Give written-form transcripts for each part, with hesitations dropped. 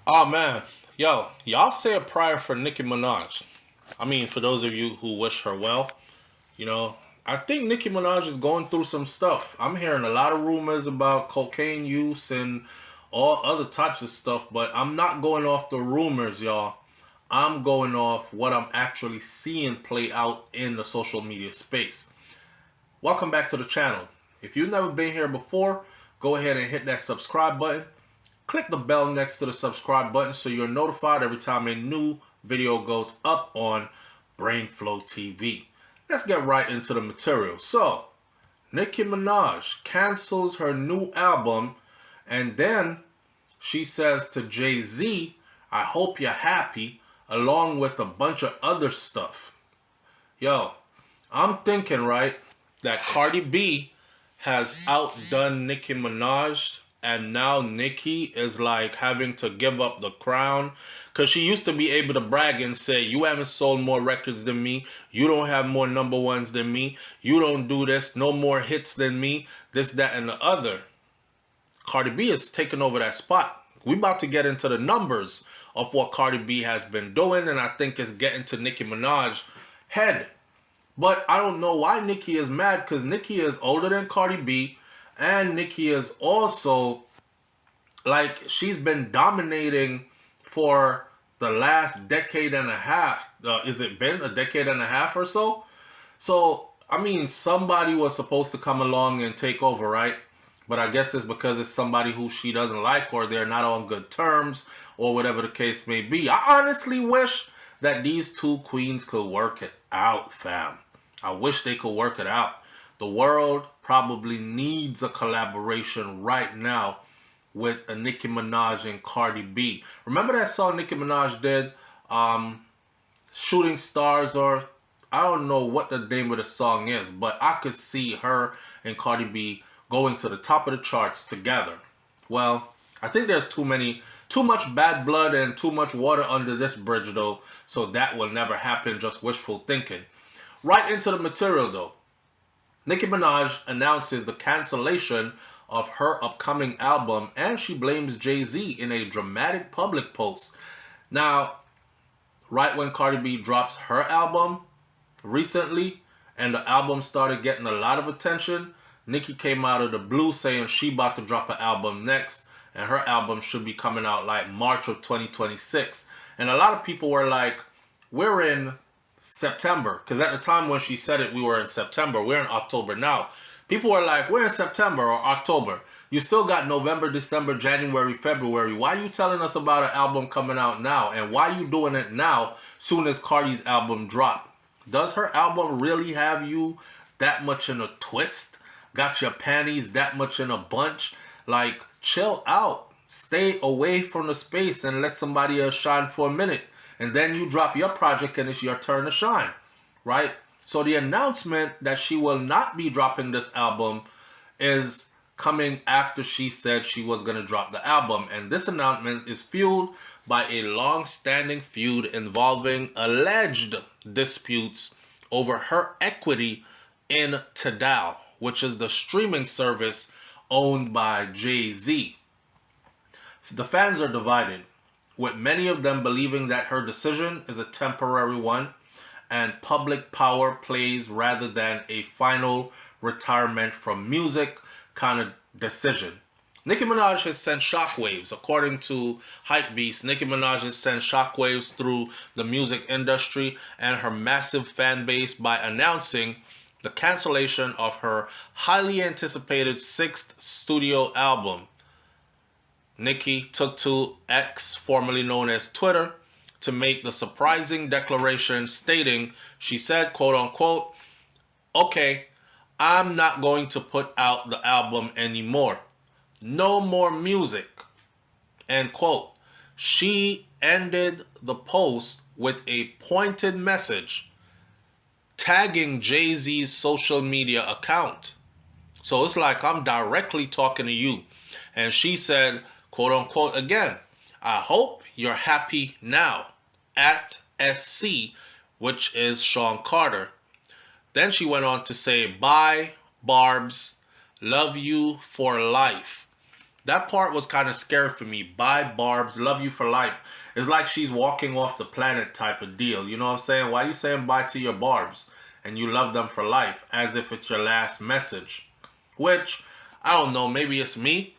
Oh man, yo, y'all say a prayer for Nicki Minaj. I mean, for those of you who wish her well, you know, I think Nicki Minaj is going through some stuff. I'm hearing a lot of rumors about cocaine use and all other types of stuff, but I'm not going off the rumors, y'all. I'm going off what I'm actually seeing play out in the social media space. Welcome back to the channel. If you've never been here before, go ahead and hit that subscribe button. Click the bell next to the subscribe button so you're notified every time a new video goes up on BrainFlow TV. Let's get right into the material. So, Nicki Minaj cancels her new album and then she says to Jay-Z, I hope you're happy, along with a bunch of other stuff. Yo, I'm thinking, right, that Cardi B has outdone Nicki Minaj, and now Nicki is like having to give up the crown because she used to be able to brag and say, you haven't sold more records than me, you don't have more number ones than me, you don't do this, no more hits than me, this, that, and the other. Cardi B is taking over that spot. We about to get into the numbers of what Cardi B has been doing, and I think it's getting to Nicki Minaj's head. But I don't know why Nicki is mad, because Nicki is older than Cardi B, and Nicki is also, like, she's been dominating for the last decade and a half. Is it been a decade and a half or so? So, I mean, somebody was supposed to come along and take over, right? But I guess it's because it's somebody who she doesn't like, or they're not on good terms, or whatever the case may be. I honestly wish that these two queens could work it out, fam. I wish they could work it out. The world probably needs a collaboration right now with a Nicki Minaj and Cardi B. Remember that song Nicki Minaj did? Shooting Stars, or I don't know what the name of the song is, but I could see her and Cardi B going to the top of the charts together. Well, I think there's too much bad blood and too much water under this bridge though, so that will never happen, just wishful thinking. Right into the material though. Nicki Minaj announces the cancellation of her upcoming album, and she blames Jay-Z in a dramatic public post. Now, right when Cardi B drops her album recently, and the album started getting a lot of attention, Nicki came out of the blue saying she about to drop an album next, and her album should be coming out like March of 2026. And a lot of people were like, we're in September, because at the time when she said it, we were in September. We're in October now. People were like, we're in September or October. You still got November, December, January, February. Why are you telling us about an album coming out now? And why are you doing it now, soon as Cardi's album dropped? Does her album really have you that much in a twist? Got your panties that much in a bunch? Like, chill out. Stay away from the space and let somebody else shine for a minute. And then you drop your project and it's your turn to shine, right? So the announcement that she will not be dropping this album is coming after she said she was going to drop the album. And this announcement is fueled by a long-standing feud involving alleged disputes over her equity in Tidal, which is the streaming service owned by Jay-Z. The fans are divided, with many of them believing that her decision is a temporary one and public power plays rather than a final retirement from music kind of decision. Nicki Minaj has sent shockwaves. According to Hypebeast, Nicki Minaj has sent shockwaves through the music industry and her massive fan base by announcing the cancellation of her highly anticipated sixth studio album. Nicki took to X, formerly known as Twitter, to make the surprising declaration stating, she said, quote unquote, okay, I'm not going to put out the album anymore. No more music, end quote. She ended the post with a pointed message tagging Jay-Z's social media account. So it's like I'm directly talking to you. And she said, quote unquote, again, I hope you're happy now, at SC, which is Sean Carter. Then she went on to say, bye, Barbs, love you for life. That part was kind of scary for me. Bye, Barbs. Love you for life. It's like she's walking off the planet type of deal. You know what I'm saying? Why are you saying bye to your Barbs and you love them for life as if it's your last message? Which, I don't know, maybe it's me,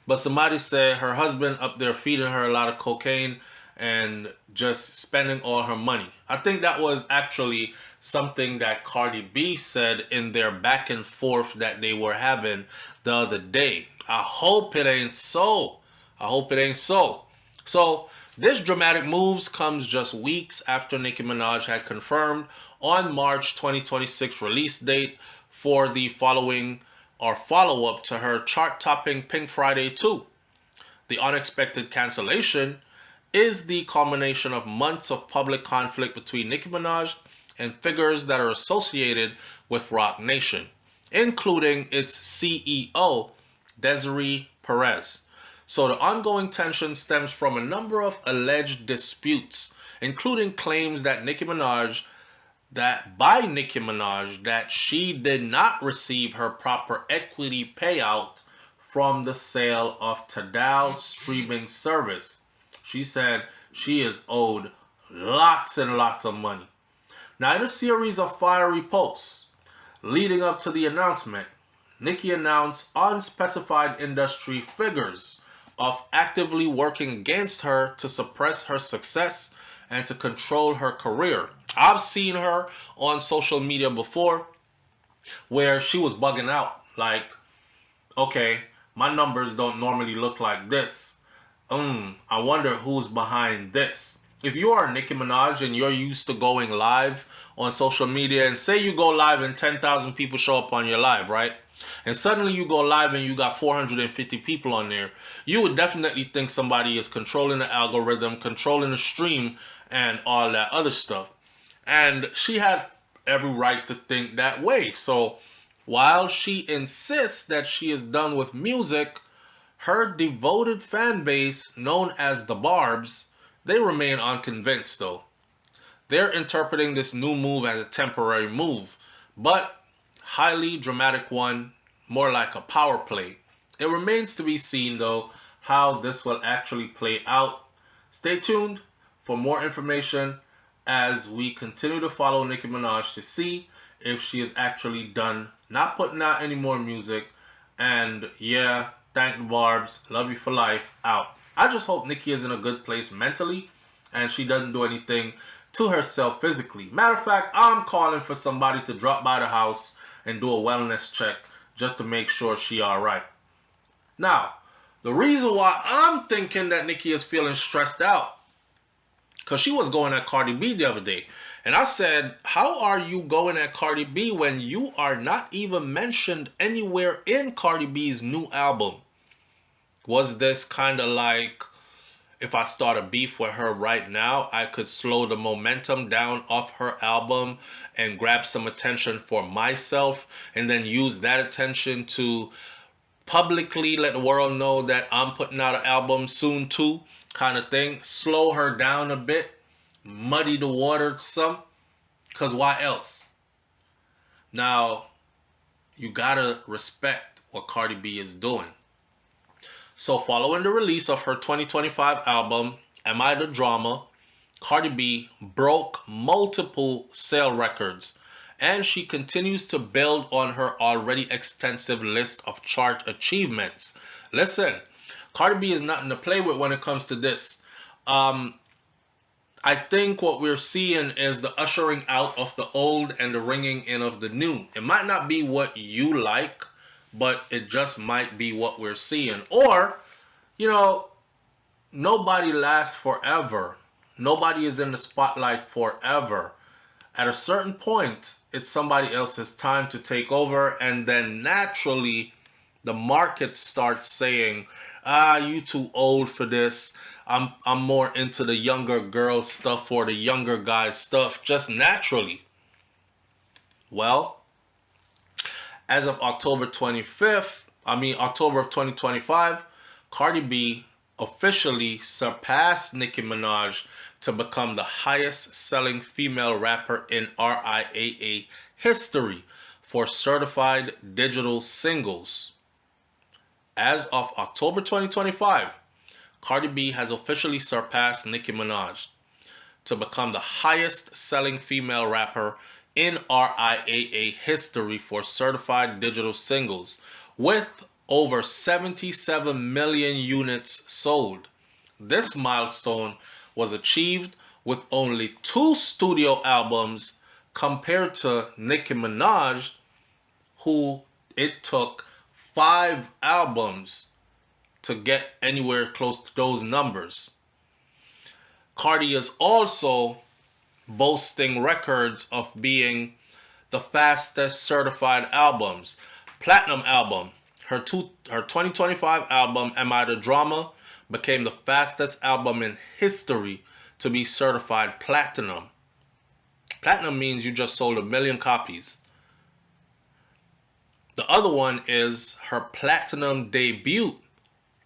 but somebody said her husband up there feeding her a lot of cocaine and just spending all her money. I think that was actually something that Cardi B said in their back and forth that they were having the other day. I hope it ain't so. I hope it ain't so. So this dramatic moves comes just weeks after Nicki Minaj had confirmed on March 2026 release date for the following or follow-up to her chart-topping Pink Friday 2. The unexpected cancellation is the culmination of months of public conflict between Nicki Minaj and figures that are associated with Roc Nation, including its CEO, Desiree Perez. So the ongoing tension stems from a number of alleged disputes, including claims that Nicki Minaj that she did not receive her proper equity payout from the sale of Tidal's streaming service. She said she is owed lots and lots of money. Now, in a series of fiery posts leading up to the announcement, Nicki announced unspecified industry figures of actively working against her to suppress her success and to control her career. I've seen her on social media before where she was bugging out. Like, okay, my numbers don't normally look like this. I wonder who's behind this. If you are Nicki Minaj and you're used to going live on social media, and say you go live and 10,000 people show up on your live, right? And suddenly you go live and you got 450 people on there, you would definitely think somebody is controlling the algorithm, controlling the stream, and all that other stuff. And she had every right to think that way. So while she insists that she is done with music, her devoted fan base, known as the Barbs, they remain unconvinced though. They're interpreting this new move as a temporary move, but highly dramatic one, more like a power play. It remains to be seen though how this will actually play out. Stay tuned for more information as we continue to follow Nicki Minaj to see if she is actually done not putting out any more music. And yeah, thank the Barbs. Love you for life. Out. I just hope Nicki is in a good place mentally and she doesn't do anything to herself physically. Matter of fact, I'm calling for somebody to drop by the house and do a wellness check just to make sure she alright. Now, the reason why I'm thinking that Nicki is feeling stressed out, because she was going at Cardi B the other day. And I said, how are you going at Cardi B when you are not even mentioned anywhere in Cardi B's new album? Was this kind of like, if I start a beef with her right now, I could slow the momentum down off her album and grab some attention for myself and then use that attention to publicly let the world know that I'm putting out an album soon too, kind of thing. Slow her down a bit, muddy the water some, because why else? Now, you gotta respect what Cardi B is doing. So following the release of her 2025 album, Am I the Drama, Cardi B broke multiple sale records, and she continues to build on her already extensive list of chart achievements. Listen, Cardi B is nothing to play with when it comes to this. I think what we're seeing is the ushering out of the old and the ringing in of the new. It might not be what you like, but it just might be what we're seeing. Or, nobody lasts forever. Nobody is in the spotlight forever. At a certain point, it's somebody else's time to take over, and then naturally, the market starts saying, you too old for this. I'm more into the younger girl stuff or the younger guy stuff, just naturally. Well, as of October of 2025, Cardi B officially surpassed Nicki Minaj to become the highest selling female rapper in RIAA history for certified digital singles. As of October 2025, Cardi B has officially surpassed Nicki Minaj to become the highest selling female rapper in RIAA history for certified digital singles, with over 77 million units sold. This milestone was achieved with only 2 studio albums compared to Nicki Minaj, who it took 5 albums to get anywhere close to those numbers. Cardi is also boasting records of being the fastest certified albums. Platinum album. Her 2025 album, Am I the Drama, became the fastest album in history to be certified platinum. Platinum means you just sold 1 million copies. The other one is her platinum debut.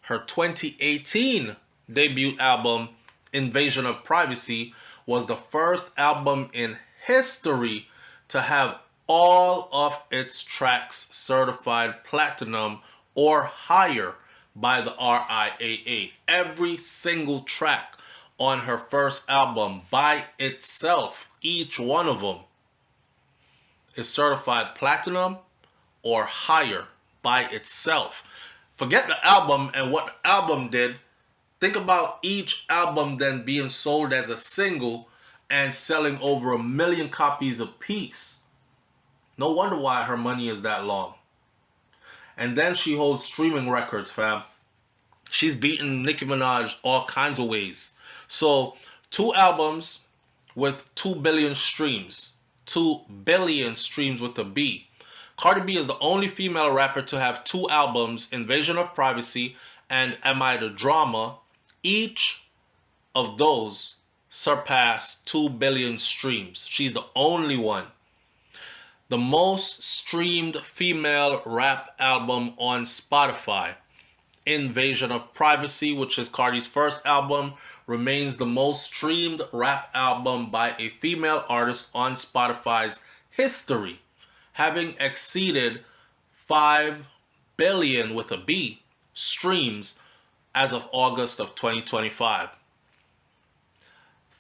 Her 2018 debut album, Invasion of Privacy, was the first album in history to have all of its tracks certified platinum or higher by the RIAA. Every single track on her first album by itself, each one of them, is certified platinum or higher by itself. Forget the album and what the album did. Think about each album then being sold as a single and selling over 1 million copies a piece. No wonder why her money is that long. And then she holds streaming records, fam. She's beaten Nicki Minaj all kinds of ways. So 2 albums with 2 billion streams. 2 billion streams with a B. Cardi B is the only female rapper to have 2 albums, Invasion of Privacy and Am I the Drama. Each of those surpassed 2 billion streams. She's the only one. The most streamed female rap album on Spotify, Invasion of Privacy, which is Cardi's first album, remains the most streamed rap album by a female artist on Spotify's history, having exceeded 5 billion with a B streams as of August of 2025.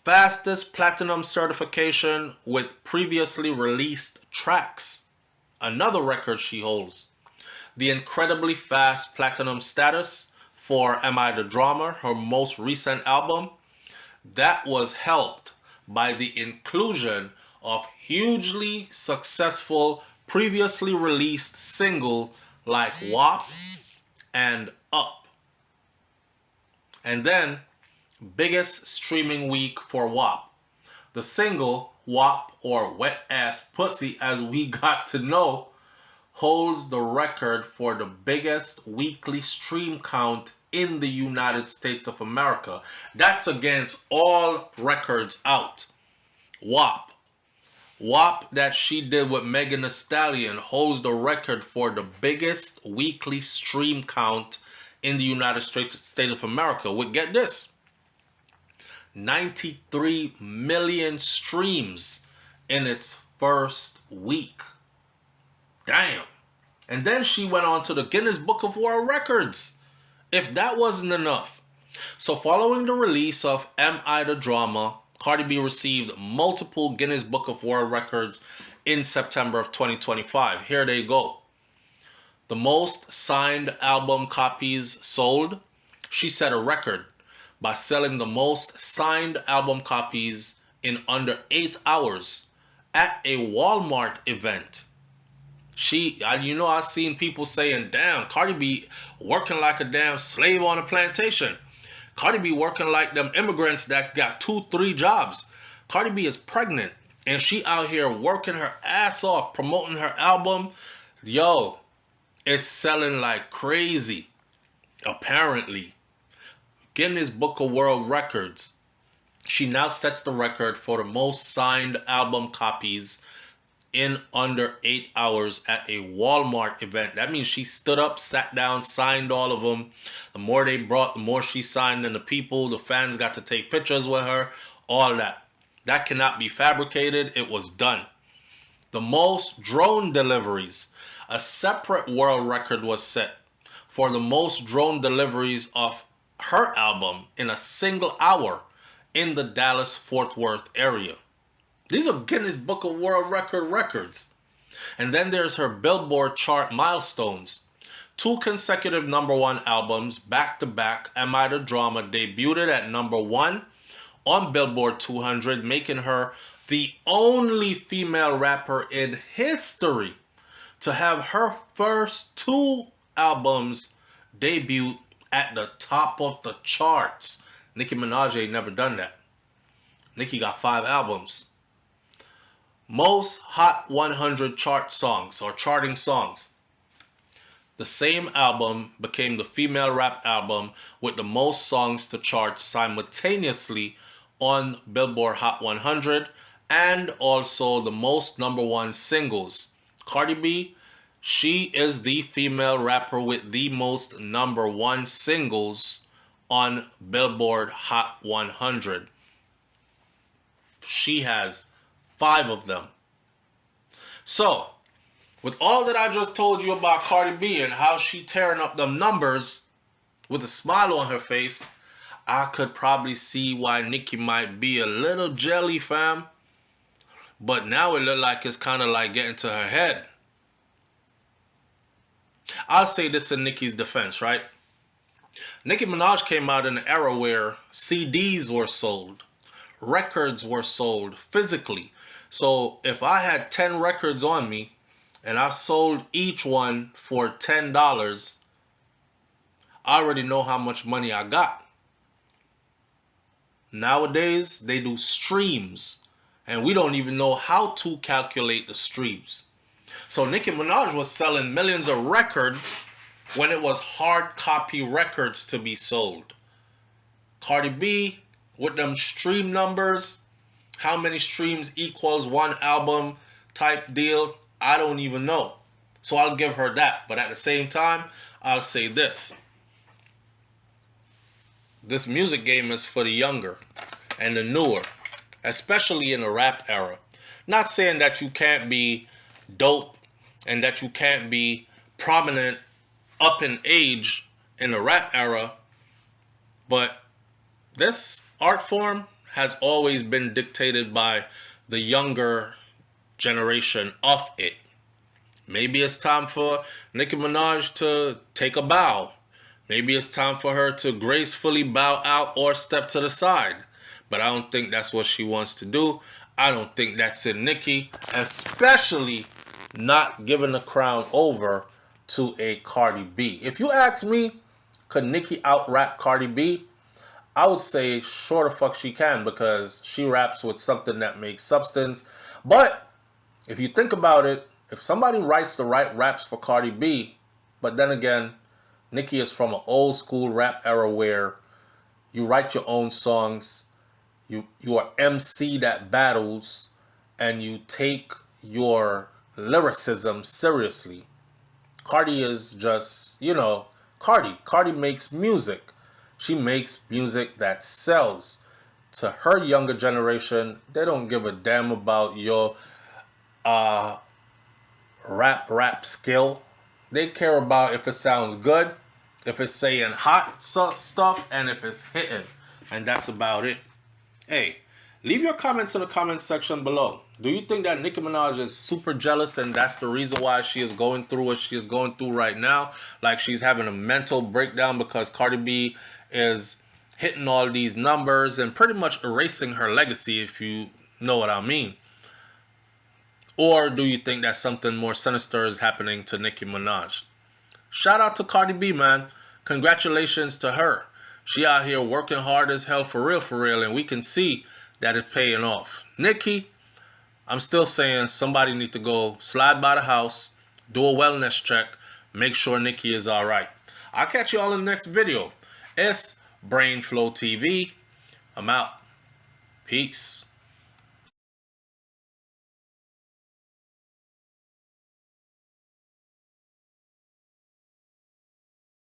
Fastest platinum certification with previously released tracks. Another record she holds. The incredibly fast platinum status for Am I the Drama, her most recent album, that was helped by the inclusion of hugely successful previously released singles like WAP and Up. And then, biggest streaming week for WAP. The single, WAP, or Wet Ass Pussy as we got to know, holds the record for the biggest weekly stream count in the United States of America. That's against all records out. WAP. WAP that she did with Megan Thee Stallion holds the record for the biggest weekly stream count in the United States of America. Well, get this. 93 million streams in its first week. Damn. And then she went on to the Guinness Book of World Records. If that wasn't enough. So following the release of Am I the Drama, Cardi B received multiple Guinness Book of World Records in September of 2025. Here they go. The most signed album copies sold. She set a record by selling the most signed album copies in under 8 hours at a Walmart event. I've seen people saying, damn, Cardi B working like a damn slave on a plantation. Cardi B working like them immigrants that got 2-3 jobs. Cardi B is pregnant and she out here working her ass off, promoting her album. Yo, it's selling like crazy. Apparently. Guinness Book of World Records. She now sets the record for the most signed album copies in under 8 hours at a Walmart event. That means she stood up, sat down, signed all of them. The more they brought, the more she signed, and the people, the fans got to take pictures with her, all that. That cannot be fabricated. It was done. The most drone deliveries. A separate world record was set for the most drone deliveries of her album in a single hour in the Dallas-Fort Worth area. These are Guinness Book of World records. And then there's her Billboard chart milestones. 2 consecutive #1 albums back to back. Am I the Drama debuted at #1 on Billboard 200, making her the only female rapper in history to have her first 2 albums debut at the top of the charts. Nicki Minaj ain't never done that. Nicki got 5 albums. Most Hot 100 chart songs or charting songs. The same album became the female rap album with the most songs to chart simultaneously on Billboard Hot 100 and also the most #1 singles. Cardi B, she is the female rapper with the most #1 singles on Billboard Hot 100. She has 5 of them. So, with all that I just told you about Cardi B and how she tearing up them numbers with a smile on her face, I could probably see why Nicki might be a little jelly, fam. But now it look like it's kind of like getting to her head. I'll say this in Nicki's defense, right? Nicki Minaj came out in an era where CDs were sold. Records were sold physically. So if I had 10 records on me and I sold each one for $10, I already know how much money I got. Nowadays, they do streams, and we don't even know how to calculate the streams. So Nicki Minaj was selling millions of records when it was hard copy records to be sold. Cardi B, with them stream numbers, how many streams equals 1 album type deal, I don't even know. So I'll give her that. But at the same time, I'll say this. This music game is for the younger and the newer, especially in the rap era. Not saying that you can't be dope and that you can't be prominent up in age in the rap era, but this art form has always been dictated by the younger generation of it. Maybe it's time for Nicki Minaj to take a bow. Maybe it's time for her to gracefully bow out or step to the side. But I don't think that's what she wants to do. I don't think that's in Nicki, especially not giving the crown over to a Cardi B. If you ask me, could Nicki out-rap Cardi B? I would say sure the fuck she can, because she raps with something that makes substance. But if you think about it, if somebody writes the right raps for Cardi B, but then again, Nicki is from an old school rap era where you write your own songs, you are MC that battles, and you take your lyricism seriously. Cardi is just, Cardi makes music. She makes music that sells. To her younger generation, they don't give a damn about your rap skill. They care about if it sounds good, if it's saying hot stuff, and if it's hitting. And that's about it. Hey, leave your comments in the comment section below. Do you think that Nicki Minaj is super jealous and that's the reason why she is going through what she is going through right now? Like she's having a mental breakdown because Cardi B is hitting all these numbers and pretty much erasing her legacy, if you know what I mean. Or do you think that something more sinister is happening to Nicki Minaj? Shout out to Cardi B, man. Congratulations to her. She out here working hard as hell for real, and we can see that it's paying off. Nicki, I'm still saying somebody need to go slide by the house, do a wellness check, make sure Nicki is all right. I'll catch you all in the next video. It's Brain Flow TV. I'm out. Peace.